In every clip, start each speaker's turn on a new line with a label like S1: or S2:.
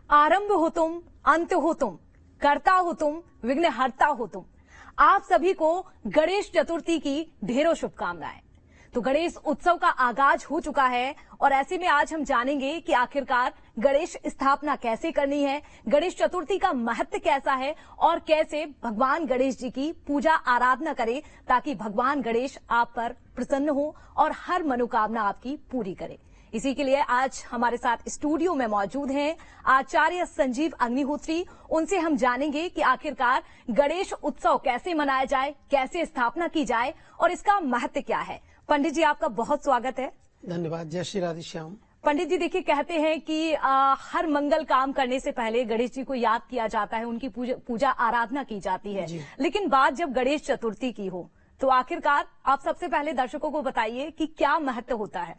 S1: आरंभ हो तुम, अंत हो तुम, करता हो तुम, विघ्न हरता हो तुम। आप सभी को गणेश चतुर्थी की ढेरों शुभकामनाएं। तो गणेश उत्सव का आगाज हो चुका है और ऐसे में आज हम जानेंगे कि आखिरकार गणेश स्थापना कैसे करनी है, गणेश चतुर्थी का महत्व कैसा है और कैसे भगवान गणेश जी की पूजा आराधना करें ताकि भगवान गणेश आप पर प्रसन्न हो और हर मनोकामना आपकी पूरी करे। इसी के लिए आज हमारे साथ स्टूडियो में मौजूद हैं आचार्य संजीव अग्निहोत्री। उनसे हम जानेंगे कि आखिरकार गणेश उत्सव कैसे मनाया जाए, कैसे स्थापना की जाए और इसका महत्व क्या है। पंडित जी, आपका बहुत स्वागत है।
S2: धन्यवाद। जय श्री राधे श्याम।
S1: पंडित जी, देखिए, कहते हैं कि हर मंगल काम करने से पहले गणेश जी को याद किया जाता है, उनकी पूजा आराधना की जाती है। लेकिन बात जब गणेश चतुर्थी की हो तो आखिरकार आप सबसे पहले दर्शकों को बताइए कि क्या महत्व होता है।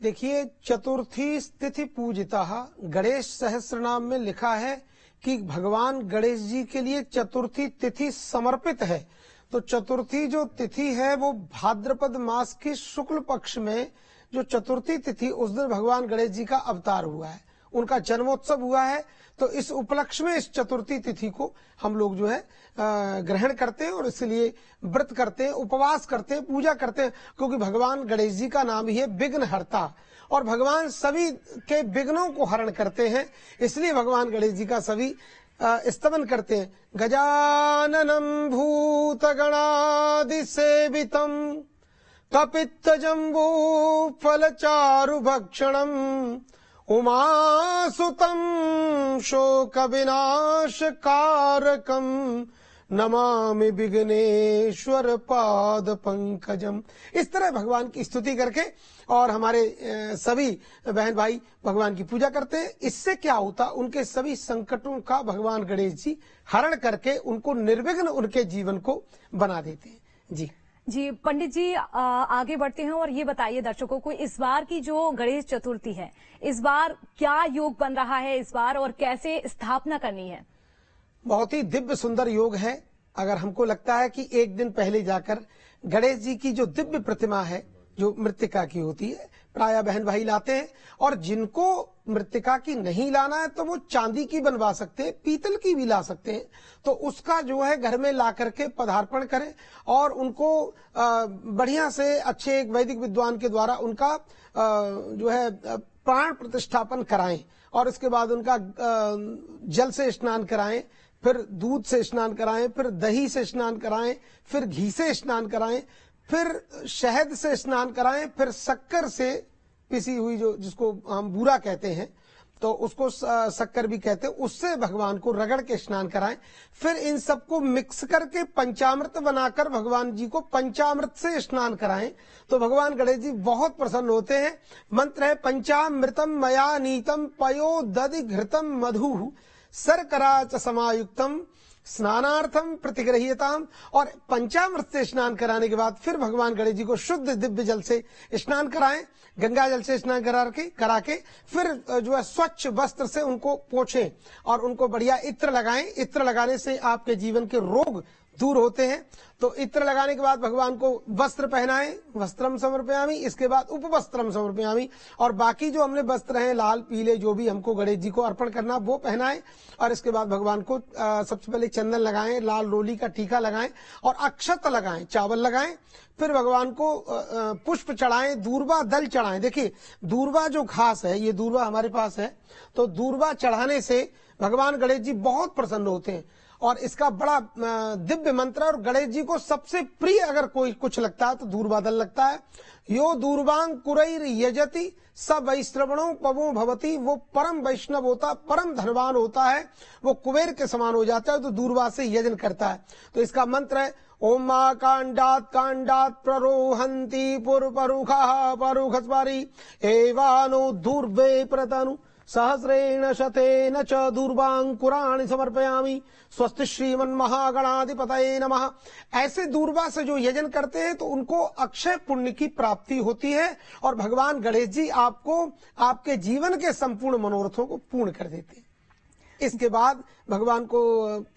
S2: देखिए, चतुर्थी तिथि पूजिता गणेश सहस्त्र नाम में लिखा है कि भगवान गणेश जी के लिए चतुर्थी तिथि समर्पित है। तो चतुर्थी जो तिथि है वो भाद्रपद मास की शुक्ल पक्ष में जो चतुर्थी तिथि, उस दिन भगवान गणेश जी का अवतार हुआ है, उनका जन्मोत्सव हुआ है। तो इस उपलक्ष्य में इस चतुर्थी तिथि को हम लोग जो है ग्रहण करते हैं और इसलिए व्रत करते हैं, उपवास करते हैं, पूजा करते हैं, क्योंकि भगवान गणेश जी का नाम ही है विघ्न हरता और भगवान सभी के विघ्नों को हरण करते हैं। इसलिए भगवान गणेश जी का सभी स्तवन करते हैं। गजाननं भूतगणादि सेवितं कपित्थ जम्बू फलचारु भक्षणम् उमासुतं शोक विनाश कारकं नमामि विघ्नेश्वर पाद पंकजम। इस तरह भगवान की स्तुति करके और हमारे सभी बहन भाई भगवान की पूजा करते हैं। इससे क्या होता, उनके सभी संकटों का भगवान गणेश जी हरण करके उनको निर्विघ्न उनके जीवन को बना देते हैं।
S1: जी पंडित जी, आगे बढ़ते हैं और ये बताइए दर्शकों को, इस बार की जो गणेश चतुर्थी है, इस बार क्या योग बन रहा है इस बार और कैसे स्थापना करनी है।
S2: बहुत ही दिव्य सुंदर योग है। अगर हमको लगता है कि एक दिन पहले जाकर गणेश जी की जो दिव्य प्रतिमा है जो मृत्तिका की होती है, प्राय बहन भाई लाते हैं, और जिनको मृत्तिका की नहीं लाना है तो वो चांदी की बनवा सकते हैं, पीतल की भी ला सकते हैं। तो उसका जो है घर में ला करके पदार्पण करें और उनको बढ़िया से अच्छे एक वैदिक विद्वान के द्वारा उनका जो है प्राण प्रतिष्ठापन कराएं और उसके बाद उनका जल से स्नान कराएं, फिर दूध से स्नान कराएं, फिर दही से स्नान कराएं, फिर घी से स्नान कराएं, फिर शहद से स्नान कराएं, फिर शक्कर से पिसी हुई जो जिसको हम बूरा कहते हैं तो उसको शक्कर भी कहते हैं, उससे भगवान को रगड़ के स्नान कराएं। फिर इन सबको मिक्स करके पंचामृत बनाकर भगवान जी को पंचामृत से स्नान कराएं तो भगवान गणेश जी बहुत प्रसन्न होते हैं। मंत्र है पंचामृतम मया नीतम पयो दधि घृतम मधु सरकरा च समायुक्तम स्नानार्थम प्रतिगृह्यताम। और पंचामृत से स्नान कराने के बाद फिर भगवान गणेश जी को शुद्ध दिव्य जल से स्नान कराएं, गंगा जल से स्नान करा के फिर जो है स्वच्छ वस्त्र से उनको पोंछें और उनको बढ़िया इत्र लगाएं। इत्र लगाने से आपके जीवन के रोग दूर होते हैं। तो इत्र लगाने के बाद भगवान को वस्त्र पहनाएं, वस्त्रम समर्पयामि, इसके बाद उपवस्त्रम समर्पयामि, और बाकी जो हमने वस्त्र हैं लाल पीले जो भी हमको गणेश जी को अर्पण करना वो पहनाएं। और इसके बाद भगवान को सबसे पहले चंदन लगाएं, लाल रोली का टीका लगाएं और अक्षत लगाएं, चावल लगाएं। फिर भगवान को पुष्प चढ़ाएं, दूर्वा दल चढ़ाएं। देखिए, दूर्वा जो घास है, ये दूर्वा हमारे पास है, तो दूर्वा चढ़ाने से भगवान गणेश जी बहुत प्रसन्न होते हैं और इसका बड़ा दिव्य मंत्र है। और गणेश जी को सबसे प्रिय अगर कोई कुछ लगता है तो दूर्वादल लगता है। यो दूर्वांग कुरैर यजति स वैश्रवणों पवो भवती, वो परम वैष्णव होता, परम धनवान होता है, वो कुबेर के समान हो जाता है, तो दूर्वा से यजन करता है। तो इसका मंत्र है ओम मा कांडात कांडात प्ररोहंती पुरपरुखा परुखस्वारी एवानो दूर्वे प्रतनु सहस्रेण शतेन च दूर्वांकुराणि समर्पयामि स्वस्ति श्रीमन महागणाधिपतये नमः। ऐसे दूर्वा से जो यजन करते हैं तो उनको अक्षय पुण्य की प्राप्ति होती है और भगवान गणेश जी आपको आपके जीवन के संपूर्ण मनोरथों को पूर्ण कर देते हैं। इसके बाद भगवान को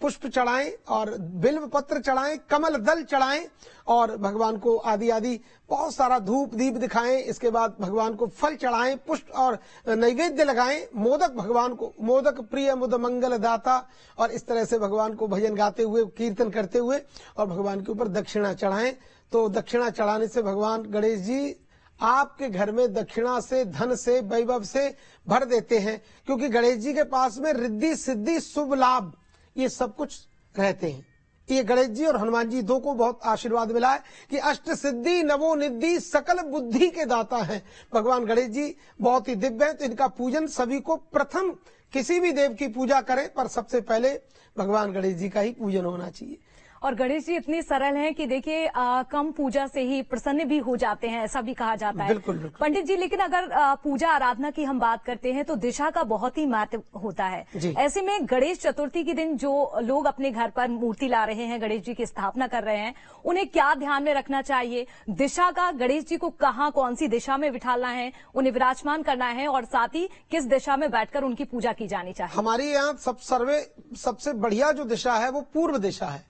S2: पुष्प चढ़ाएं और बिल्व पत्र चढ़ाएं, कमल दल चढ़ाएं और भगवान को आदि आदि बहुत सारा धूप दीप दिखाएं। इसके बाद भगवान को फल चढ़ाएं, पुष्प और नैवेद्य लगाएं, मोदक भगवान को, मोदक प्रिय मुद मंगल दाता, और इस तरह से भगवान को भजन गाते हुए, कीर्तन करते हुए और भगवान के ऊपर दक्षिणा चढ़ाएं। तो दक्षिणा चढ़ाने से भगवान गणेश जी आपके घर में दक्षिणा से, धन से, वैभव से भर देते हैं, क्योंकि गणेश जी के पास में रिद्धि सिद्धि शुभ लाभ ये सब कुछ रहते हैं। ये गणेश जी और हनुमान जी दो को बहुत आशीर्वाद मिला है कि अष्ट सिद्धि नवो निधि सकल बुद्धि के दाता हैं। भगवान गणेश जी बहुत ही दिव्य हैं, तो इनका पूजन सभी को, प्रथम किसी भी देव की पूजा करें पर सबसे पहले भगवान गणेश जी का ही पूजन होना चाहिए।
S1: और गणेश जी इतने सरल हैं कि देखिए कम पूजा से ही प्रसन्न भी हो जाते हैं, ऐसा भी कहा जाता है।
S2: बिल्कुल बिल्कुल।
S1: पंडित जी, लेकिन अगर पूजा आराधना की हम बात करते हैं तो दिशा का बहुत ही महत्व होता है। ऐसे में गणेश चतुर्थी के दिन जो लोग अपने घर पर मूर्ति ला रहे हैं, गणेश जी की स्थापना कर रहे हैं, उन्हें क्या ध्यान में रखना चाहिए? दिशा का, गणेश जी को कहाँ, कौन सी दिशा में बिठाना है, उन्हें विराजमान करना है, और साथ ही किस दिशा में बैठकर उनकी पूजा की जानी चाहिए?
S2: हमारी यहाँ सबसे बढ़िया जो दिशा है वो पूर्व दिशा है,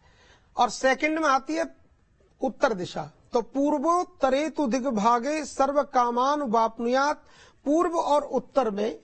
S2: और सेकंड में आती है उत्तर दिशा। तो पूर्वोत्तरेतु दिग्भागे सर्व कामान वाप्नुयात्। पूर्व और उत्तर में,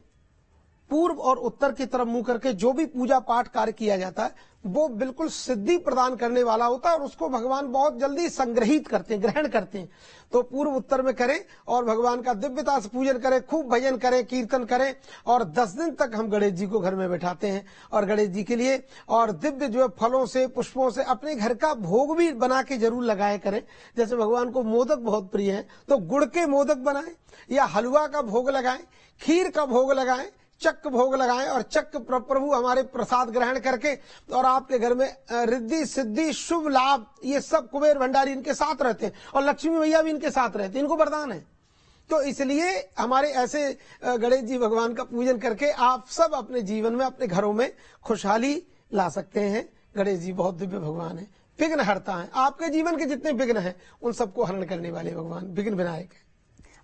S2: पूर्व और उत्तर की तरफ मुंह करके जो भी पूजा पाठ कार्य किया जाता है वो बिल्कुल सिद्धि प्रदान करने वाला होता है, और उसको भगवान बहुत जल्दी संग्रहित करते हैं, ग्रहण करते हैं। तो पूर्व उत्तर में करें और भगवान का दिव्यता से पूजन करें, खूब भजन करें, कीर्तन करें, और 10 दिन तक हम गणेश जी को घर में बैठाते हैं। और गणेश जी के लिए और दिव्य जो है फलों से, पुष्पों से अपने घर का भोग भी बना के जरूर लगाया करें। जैसे भगवान को मोदक बहुत प्रिय है तो गुड़ के मोदक बनाएं, या हलवा का भोग लगाएं, खीर का भोग लगाएं, चक्क भोग लगाएं, और चक्क प्रभु हमारे प्रसाद ग्रहण करके, और आपके घर में रिद्धि सिद्धि शुभ लाभ ये सब, कुबेर भंडारी इनके साथ रहते हैं और लक्ष्मी मैया भी इनके साथ रहते हैं, इनको वरदान है। तो इसलिए हमारे ऐसे गणेश जी भगवान का पूजन करके आप सब अपने जीवन में, अपने घरों में खुशहाली ला सकते हैं। गणेश जी बहुत दिव्य भगवान है, विघ्न हरता है। आपके जीवन के जितने विघ्न हैं उन सबको हरण करने वाले भगवान विघ्न विनायक है।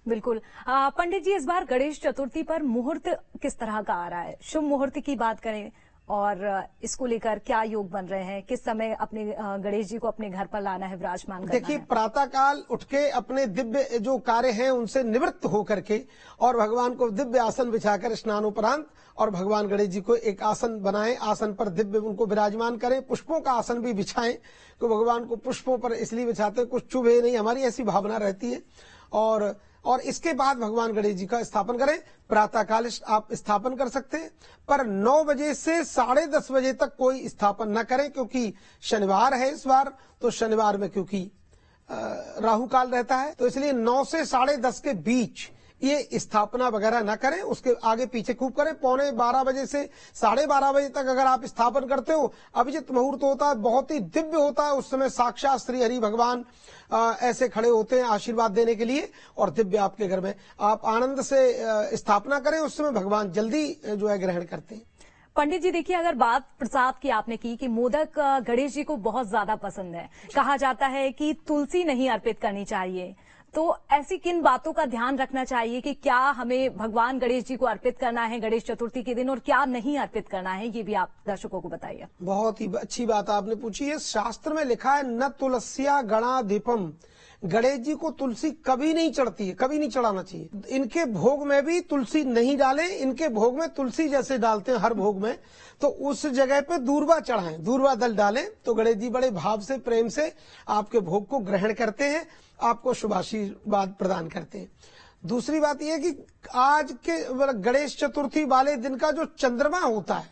S1: बिल्कुल। पंडित जी, इस बार गणेश चतुर्थी पर मुहूर्त किस तरह का आ रहा है? शुभ मुहूर्त की बात करें और इसको लेकर क्या योग बन रहे हैं? किस समय अपने गणेश जी को अपने घर पर लाना है, विराजमान करना है?
S2: देखिए, प्रातः काल उठ के अपने दिव्य जो कार्य हैं उनसे निवृत्त होकर के और भगवान को दिव्य आसन बिछाकर स्नानोपरांत और भगवान गणेश जी को एक आसन बनाएं, आसन पर दिव्य उनको विराजमान करें, पुष्पों का आसन भी बिछाएं। तो भगवान को पुष्पों पर इसलिए बिछाते कुछ चुभे नहीं, हमारी ऐसी भावना रहती है। और इसके बाद भगवान गणेश जी का स्थापन करें। प्रातः काल आप स्थापन कर सकते हैं, पर 9 बजे से 10:30 बजे तक कोई स्थापन न करें, क्योंकि शनिवार है इस बार। तो शनिवार में क्योंकि राहु काल रहता है, तो इसलिए 9 से 10:30 के बीच ये स्थापना वगैरह न करें। उसके आगे पीछे खूब करें। 11:15 बजे से 12:30 बजे तक अगर आप स्थापन करते हो, अभिजित मुहूर्त होता है, बहुत ही दिव्य होता है। उस समय साक्षात श्री हरि भगवान ऐसे खड़े होते हैं आशीर्वाद देने के लिए, और दिव्य आपके घर में आप आनंद से स्थापना करें। उस समय भगवान जल्दी जो है ग्रहण करते हैं।
S1: पंडित जी, देखिए, अगर बात प्रसाद की आपने की कि मोदक गणेश जी को बहुत ज्यादा पसंद है, कहा जाता है कि तुलसी नहीं अर्पित करनी चाहिए, तो ऐसी किन बातों का ध्यान रखना चाहिए कि क्या हमें भगवान गणेश जी को अर्पित करना है गणेश चतुर्थी के दिन, और क्या नहीं अर्पित करना है, ये भी आप दर्शकों को बताइए।
S2: बहुत ही अच्छी बात आपने पूछी है। शास्त्र में लिखा है, न तुलस्या गणाधिपम। गणेश जी को तुलसी कभी नहीं चढ़ती है, कभी नहीं चढ़ाना चाहिए। इनके भोग में भी तुलसी नहीं डालें। इनके भोग में तुलसी जैसे डालते हैं हर भोग में, तो उस जगह पे दूर्वा चढ़ाएं, दूर्वा दल डालें, तो गणेश जी बड़े भाव से, प्रेम से आपके भोग को ग्रहण करते हैं, आपको शुभाशीर्वाद प्रदान करते हैं। दूसरी बात यह कि आज के गणेश चतुर्थी वाले दिन का जो चंद्रमा होता है,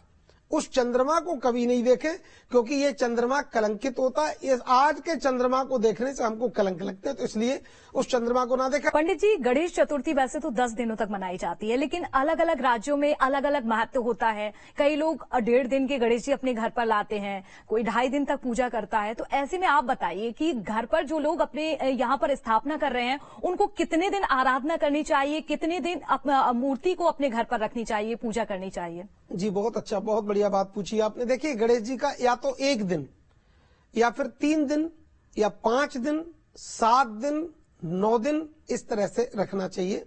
S2: उस चंद्रमा को कभी नहीं देखें, क्योंकि ये चंद्रमा कलंकित होता है। ये आज के चंद्रमा को देखने से हमको कलंक लगते हैं, तो इसलिए उस चंद्रमा को ना देखा।
S1: पंडित जी, गणेश चतुर्थी वैसे तो 10 दिनों तक मनाई जाती है, लेकिन अलग अलग राज्यों में अलग अलग महत्व होता है। कई लोग 1.5 दिन के गणेश जी अपने घर पर लाते हैं, कोई 2.5 दिन तक पूजा करता है। तो ऐसे में आप बताइए कि घर पर जो लोग अपने यहाँ पर स्थापना कर रहे हैं, उनको कितने दिन आराधना करनी चाहिए, कितने दिन मूर्ति को अपने घर पर रखनी चाहिए, पूजा करनी चाहिए?
S2: जी, बहुत अच्छा, बहुत बढ़िया बात पूछी आपने। देखिए, गणेश जी का या तो 1 दिन, या फिर 3 दिन, या 5 दिन, 7 दिन, 9 दिन, इस तरह से रखना चाहिए।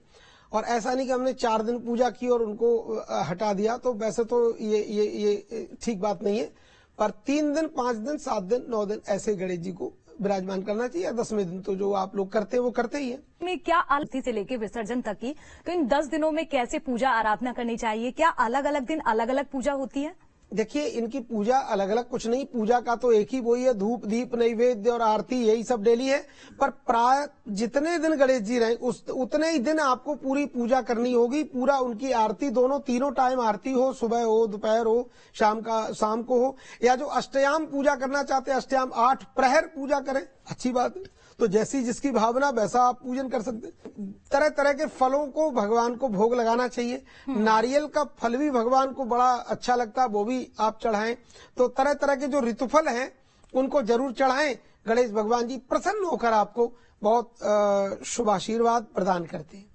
S2: और ऐसा नहीं कि हमने 4 दिन पूजा की और उनको हटा दिया, तो वैसे तो ये ठीक बात नहीं है। पर 3 दिन, 5 दिन, 7 दिन, 9 दिन ऐसे गणेश जी को विराजमान करना चाहिए। 10वें दिन तो जो आप लोग करते हैं वो करते ही है।
S1: में क्या आरती से लेके विसर्जन तक की, तो इन 10 दिनों में कैसे पूजा आराधना करनी चाहिए? क्या अलग अलग दिन अलग अलग पूजा होती है?
S2: देखिए, इनकी पूजा अलग अलग कुछ नहीं, पूजा का तो एक ही वही है, धूप दीप नैवेद्य और आरती, यही सब डेली है। पर प्राय जितने दिन गणेश जी रहे उतने ही दिन आपको पूरी पूजा करनी होगी। पूरा उनकी आरती, तीनों टाइम आरती हो, सुबह हो, दोपहर हो, शाम को हो, या जो अष्टयाम पूजा करना चाहते हैं, अष्टयाम 8 प्रहर पूजा करें, अच्छी बात है। तो जैसी जिसकी भावना वैसा आप पूजन कर सकते हैं। तरह तरह के फलों को भगवान को भोग लगाना चाहिए। नारियल का फल भी भगवान को बड़ा अच्छा लगता है, वो भी आप चढ़ाएं। तो तरह तरह के जो ऋतुफल हैं उनको जरूर चढ़ाएं। गणेश भगवान जी प्रसन्न होकर आपको बहुत शुभ आशीर्वाद प्रदान करते हैं।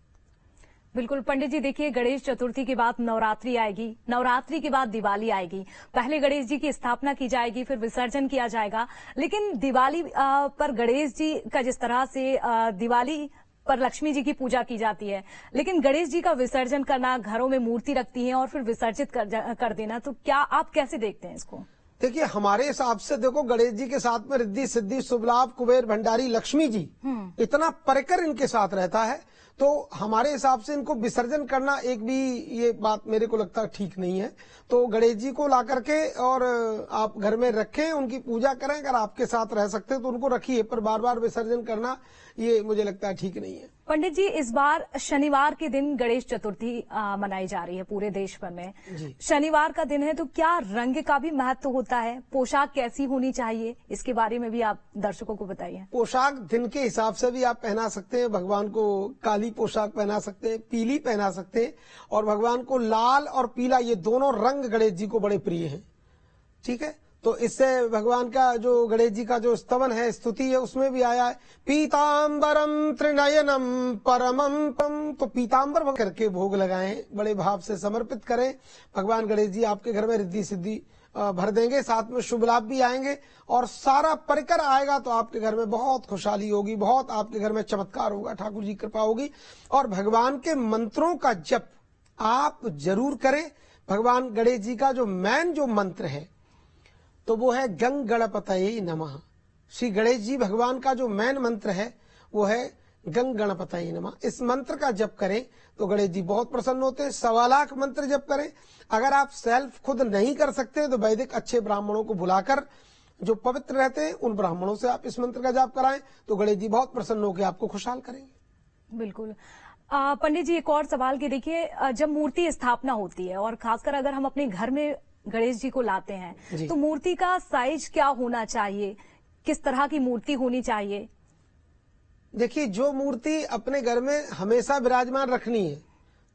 S1: बिल्कुल पंडित जी, देखिए गणेश चतुर्थी के बाद नवरात्रि आएगी, नवरात्रि के बाद दिवाली आएगी। पहले गणेश जी की स्थापना की जाएगी, फिर विसर्जन किया जाएगा। लेकिन दिवाली पर गणेश जी का जिस तरह से दिवाली पर लक्ष्मी जी की पूजा की जाती है, लेकिन गणेश जी का विसर्जन करना, घरों में मूर्ति रखती है और फिर विसर्जित कर देना, तो क्या आप कैसे देखते हैं इसको?
S2: देखिए, हमारे हिसाब से देखो, गणेश जी के साथ में रिद्धि सिद्धि शुभ लाभ कुबेर भंडारी लक्ष्मी जी इतना परिकर इनके साथ रहता है, तो हमारे हिसाब से इनको विसर्जन करना एक भी ये बात मेरे को लगता है ठीक नहीं है। तो गणेश जी को ला करके और आप घर में रखें, उनकी पूजा करें। अगर आपके साथ रह सकते हैं तो उनको रखिए, पर बार बार विसर्जन करना ये मुझे लगता है ठीक नहीं है।
S1: पंडित जी, इस बार शनिवार के दिन गणेश चतुर्थी मनाई जा रही है पूरे देश भर में। शनिवार का दिन है, तो क्या रंग का भी महत्व होता है? पोशाक कैसी होनी चाहिए, इसके बारे में भी आप दर्शकों को बताइए।
S2: पोशाक दिन के हिसाब से भी आप पहना सकते हैं। भगवान को काली पोशाक पहना सकते हैं, पीली पहना सकते हैं, और भगवान को लाल और पीला, ये दोनों रंग गणेश जी को बड़े प्रिय हैं। ठीक है, तो इससे भगवान का जो गणेश जी का जो स्तवन है, स्तुति है, उसमें भी आया है पीताम्बरम त्रिनयनम परमम पम। तो पीताम्बर करके भोग लगाएं, बड़े भाव से समर्पित करें। भगवान गणेश जी आपके घर में रिद्धि सिद्धि भर देंगे, साथ में शुभ लाभ भी आएंगे और सारा परिकर आएगा। तो आपके घर में बहुत खुशहाली होगी, बहुत आपके घर में चमत्कार होगा, ठाकुर जी कृपा होगी। और भगवान के मंत्रों का जप आप जरूर करें। भगवान गणेश जी का जो मंत्र है तो वो है गंग गणपतये नमः। श्री गणेश जी भगवान का जो मेन मंत्र है वो है गंग गणपतये नमः। इस मंत्र का जप करें तो गणेश जी बहुत प्रसन्न होते हैं। 1.25 लाख मंत्र जप करें। अगर आप सेल्फ खुद नहीं कर सकते तो वैदिक अच्छे ब्राह्मणों को बुलाकर, जो पवित्र रहते हैं, उन ब्राह्मणों से आप इस मंत्र का जाप कराएं तो गणेश जी बहुत प्रसन्न होकर आपको खुशहाल करेंगे।
S1: बिल्कुल। पंडित जी, एक और सवाल की, देखिए जब मूर्ति स्थापना होती है और खासकर अगर हम अपने घर में गणेश जी को लाते हैं, तो मूर्ति का साइज क्या होना चाहिए, किस तरह की मूर्ति होनी चाहिए?
S2: देखिए, जो मूर्ति अपने घर में हमेशा विराजमान रखनी है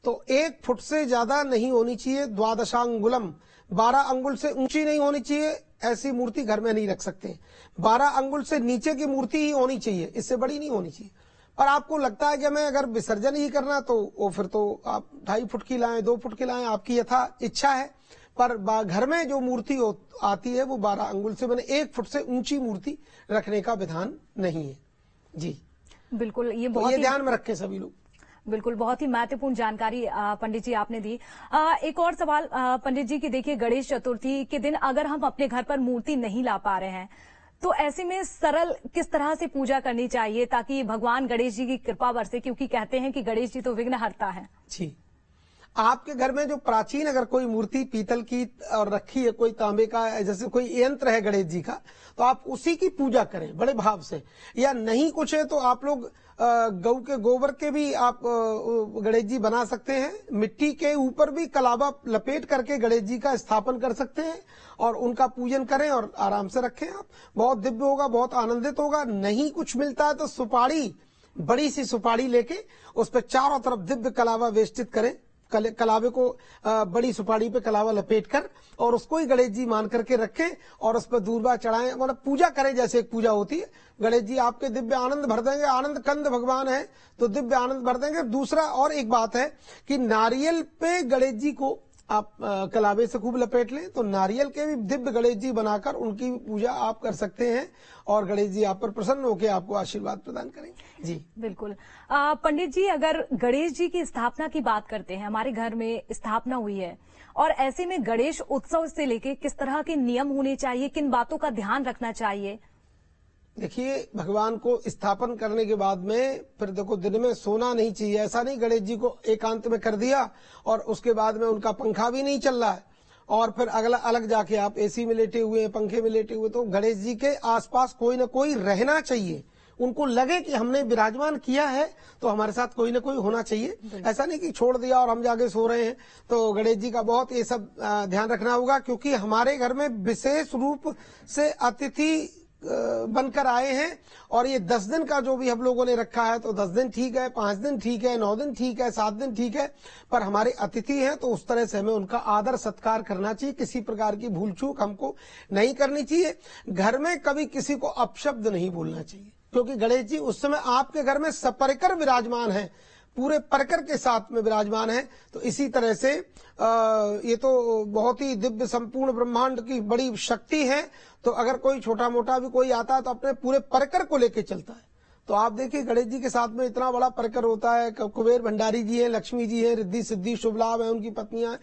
S2: तो 1 फुट से ज्यादा नहीं होनी चाहिए। 12 अंगुलम, 12 अंगुल से ऊंची नहीं होनी चाहिए। ऐसी मूर्ति घर में नहीं रख सकते। 12 अंगुल से नीचे की मूर्ति ही होनी चाहिए, इससे बड़ी नहीं होनी चाहिए। पर आपको लगता है कि हमें अगर विसर्जन ही करना तो वो फिर तो आप 2.5 फुट की लाएं, 2 फुट की लाएं, आपकी यथा इच्छा है। पर घर में जो मूर्ति आती है वो 12 अंगुल से, मैंने 1 फुट से ऊंची मूर्ति रखने का विधान नहीं है। जी
S1: बिल्कुल, ये
S2: तो
S1: बहुत
S2: ये ध्यान में रखें सभी लोग।
S1: बिल्कुल, बहुत ही महत्वपूर्ण जानकारी पंडित जी आपने दी। एक और सवाल पंडित जी की, देखिए गणेश चतुर्थी के दिन अगर हम अपने घर पर मूर्ति नहीं ला पा रहे हैं तो ऐसे में सरल किस तरह से पूजा करनी चाहिए ताकि भगवान गणेश जी की कृपा बरसे, क्योंकि कहते हैं कि गणेश जी तो विघ्न हरता है।
S2: जी, आपके घर में जो प्राचीन अगर कोई मूर्ति पीतल की और रखी है, कोई तांबे का, जैसे कोई यंत्र है गणेश जी का, तो आप उसी की पूजा करें बड़े भाव से। या नहीं कुछ है तो आप लोग गऊ के गोबर के भी आप गणेश जी बना सकते हैं। मिट्टी के ऊपर भी कलावा लपेट करके गणेश जी का स्थापन कर सकते हैं और उनका पूजन करें और आराम से रखें। आप बहुत दिव्य होगा, बहुत आनंदित होगा। नहीं कुछ मिलता है तो सुपारी, बड़ी सी सुपारी लेके उस पर चारों तरफ दिव्य कलावा वेष्टित करें। कलावे को बड़ी सुपारी पे कलावा लपेट कर और उसको ही गणेश जी मान करके रखें और उस पर दूर्वा चढ़ाएं, मतलब पूजा करें जैसे एक पूजा होती है। गणेश जी आपके दिव्य आनंद भर देंगे। आनंद कंद भगवान है तो दिव्य आनंद भर देंगे। दूसरा और एक बात है कि नारियल पे गणेश जी को आप कलावे से खूब लपेट लें, तो नारियल के भी दिव्य गणेश जी बनाकर उनकी पूजा आप कर सकते हैं और गणेश जी आप पर प्रसन्न होकर आपको आशीर्वाद प्रदान करेंगे। जी
S1: बिल्कुल। पंडित जी, अगर गणेश जी की स्थापना की बात करते हैं, हमारे घर में स्थापना हुई है और ऐसे में गणेश उत्सव से लेके किस तरह के नियम होने चाहिए, किन बातों का ध्यान रखना चाहिए?
S2: देखिए, भगवान को स्थापन करने के बाद में फिर देखो दिन में सोना नहीं चाहिए। ऐसा नहीं गणेश जी को एकांत में कर दिया और उसके बाद में उनका पंखा भी नहीं चल रहा है और फिर अगला अलग जाके आप एसी में लेटे हुए हैं, पंखे में लेटे हुए। तो गणेश जी के आसपास कोई ना कोई रहना चाहिए, उनको लगे कि हमने विराजमान किया है तो हमारे साथ कोई ना कोई होना चाहिए। ऐसा नहीं कि छोड़ दिया और हम जाके सो रहे हैं। तो गणेश जी का बहुत ये सब ध्यान रखना होगा, क्योंकि हमारे घर में विशेष रूप से अतिथि बनकर आए हैं और ये 10 दिन का जो भी हम लोगों ने रखा है, तो 10 दिन ठीक है, 5 दिन ठीक है, 9 दिन ठीक है, 7 दिन ठीक है, पर हमारे अतिथि हैं तो उस तरह से हमें उनका आदर सत्कार करना चाहिए। किसी प्रकार की भूल चूक हमको नहीं करनी चाहिए। घर में कभी किसी को अपशब्द नहीं बोलना चाहिए, क्योंकि गणेश जी उस समय आपके घर में सपरिकर विराजमान है, पूरे परकर के साथ में विराजमान है। तो इसी तरह से ये तो बहुत ही दिव्य संपूर्ण ब्रह्मांड की बड़ी शक्ति है। तो अगर कोई छोटा मोटा भी कोई आता है तो अपने पूरे परकर को लेके चलता है। तो आप देखिए गणेश जी के साथ में इतना बड़ा परकर होता है। कुबेर भंडारी जी हैं, लक्ष्मी जी हैं, रिद्धि सिद्धि शुभ लाभ है उनकी पत्नियां,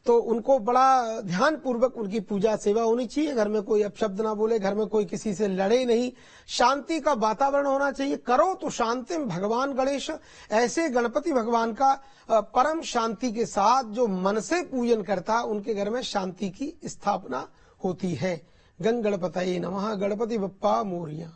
S2: तो उनको बड़ा ध्यान पूर्वक उनकी पूजा सेवा होनी चाहिए। घर में कोई अपशब्द ना बोले, घर में कोई किसी से लड़े नहीं, शांति का वातावरण होना चाहिए। करो तो शांति में भगवान गणेश ऐसे गणपति भगवान का परम शांति के साथ जो मन से पूजन करता, उनके घर में शांति की स्थापना होती है। गण गणपतये नमः, गणपति बप्पा मोरया।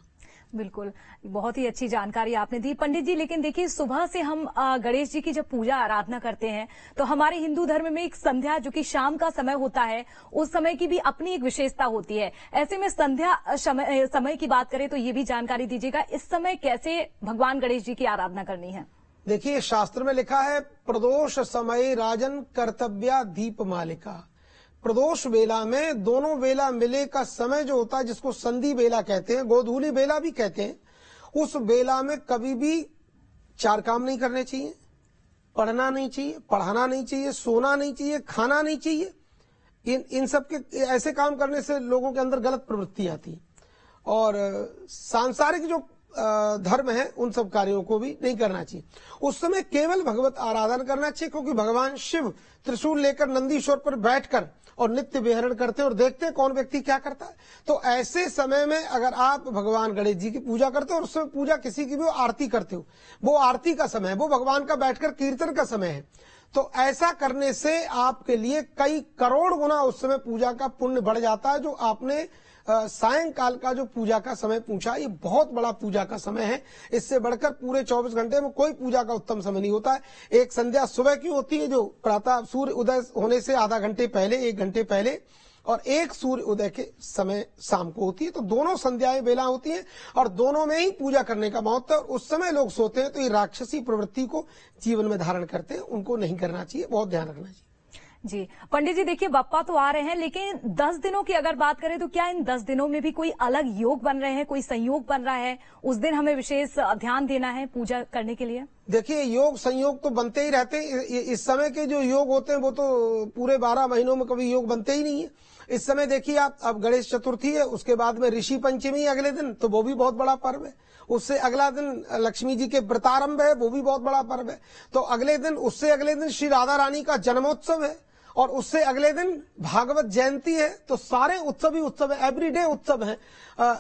S1: बिल्कुल, बहुत ही अच्छी जानकारी आपने दी पंडित जी। लेकिन देखिए, सुबह से हम गणेश जी की जब पूजा आराधना करते हैं तो हमारे हिंदू धर्म में एक संध्या जो कि शाम का समय होता है, उस समय की भी अपनी एक विशेषता होती है। ऐसे में संध्या समय की बात करें तो ये भी जानकारी दीजिएगा, इस समय कैसे भगवान गणेश जी की आराधना करनी है?
S2: देखिए, शास्त्र में लिखा है प्रदोष समय राजन कर्तव्या दीप मालिका। प्रदोष बेला में दोनों बेला मिले का समय जो होता है, जिसको संधि बेला कहते हैं, गोधूली बेला भी कहते हैं, उस बेला में कभी भी 4 काम नहीं करने चाहिए। पढ़ना नहीं चाहिए, पढ़ाना नहीं चाहिए, सोना नहीं चाहिए, खाना नहीं चाहिए। इन सब के ऐसे काम करने से लोगों के अंदर गलत प्रवृत्ति आती है और सांसारिक जो धर्म है उन सब कार्यों को भी नहीं करना चाहिए। उस समय केवल भगवत आराधना करना चाहिए, क्योंकि भगवान शिव त्रिशूल लेकर नंदीश्वर पर बैठकर और नित्य विहरण करते हैं और देखते हैं कौन व्यक्ति क्या करता है। तो ऐसे समय में अगर आप भगवान गणेश जी की पूजा करते हो और उसमें पूजा किसी की भी आरती करते हो, वो आरती का समय है, वो भगवान का बैठकर कीर्तन का समय है। तो ऐसा करने से आपके लिए कई करोड़ गुना उस समय पूजा का पुण्य बढ़ जाता है। जो आपने सायंकाल का जो पूजा का समय पूछा, ये बहुत बड़ा पूजा का समय है। इससे बढ़कर पूरे 24 घंटे में कोई पूजा का उत्तम समय नहीं होता है। एक संध्या सुबह की होती है, जो प्रातः सूर्य उदय होने से आधा घंटे पहले, 1 घंटे पहले, और एक सूर्य उदय के समय शाम को होती है। तो दोनों संध्याएं बेला होती हैं और दोनों में ही पूजा करने का महत्व है। उस समय लोग सोते हैं तो ये राक्षसी प्रवृत्ति को जीवन में धारण करते हैं, उनको नहीं करना चाहिए, बहुत ध्यान रखना चाहिए।
S1: जी पंडित जी, देखिए बप्पा तो आ रहे हैं, लेकिन 10 दिनों की अगर बात करें तो क्या इन 10 दिनों में भी कोई अलग योग बन रहे हैं, कोई संयोग बन रहा है, उस दिन हमें विशेष ध्यान देना है पूजा करने के लिए?
S2: देखिए, योग संयोग तो बनते ही रहते हैं। इस समय के जो योग होते हैं वो तो पूरे 12 महीनों में कभी योग बनते ही नहीं है। इस समय देखिए आप, अब गणेश चतुर्थी है, उसके बाद में ऋषि पंचमी अगले दिन, तो वो भी बहुत बड़ा पर्व है। उससे अगला दिन लक्ष्मी जी के व्रतारंभ है, वो भी बहुत बड़ा पर्व है। तो अगले दिन, उससे अगले दिन श्री राधा रानी का जन्मोत्सव है और उससे अगले दिन भागवत जयंती है। तो सारे उत्सव ही उत्सव है, एवरीडे उत्सव है,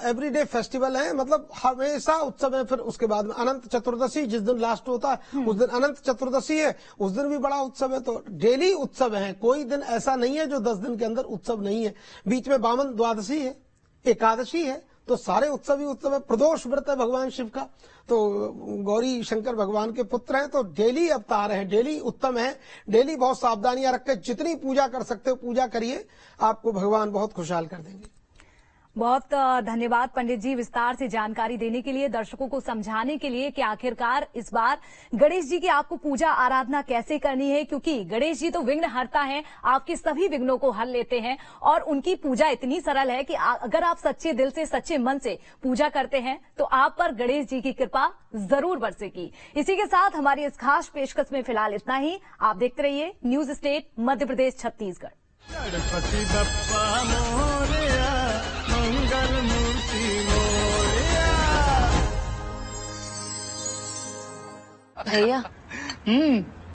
S2: एवरीडे फेस्टिवल है, मतलब हमेशा उत्सव है। फिर उसके बाद में अनंत चतुर्दशी, जिस दिन लास्ट होता है उस दिन अनंत चतुर्दशी है, उस दिन भी बड़ा उत्सव है। तो डेली उत्सव है, कोई दिन ऐसा नहीं है जो 10 दिन के अंदर उत्सव नहीं है। बीच में वामन द्वादशी है, एकादशी है, तो सारे उत्सव ही उत्सव है। प्रदोष व्रत है भगवान शिव का, तो गौरी शंकर भगवान के पुत्र हैं, तो डेली अवतार है, डेली उत्तम है। डेली बहुत सावधानियां रख के जितनी पूजा कर सकते हो पूजा करिए, आपको भगवान बहुत खुशहाल कर देंगे।
S1: बहुत धन्यवाद पंडित जी, विस्तार से जानकारी देने के लिए, दर्शकों को समझाने के लिए कि आखिरकार इस बार गणेश जी की आपको पूजा आराधना कैसे करनी है, क्योंकि गणेश जी तो विघ्न हरता है, आपके सभी विघ्नों को हर लेते हैं और उनकी पूजा इतनी सरल है कि अगर आप सच्चे दिल से, सच्चे मन से पूजा करते हैं तो आप पर गणेश जी की कृपा जरूर बरसेगी। इसी के साथ हमारी इस खास पेशकश में फिलहाल इतना ही। आप देखते रहिए न्यूज स्टेट मध्य प्रदेश छत्तीसगढ़।
S3: गणपति बप्पा मोरया, मंगल मूर्ति मोरया।
S4: भैया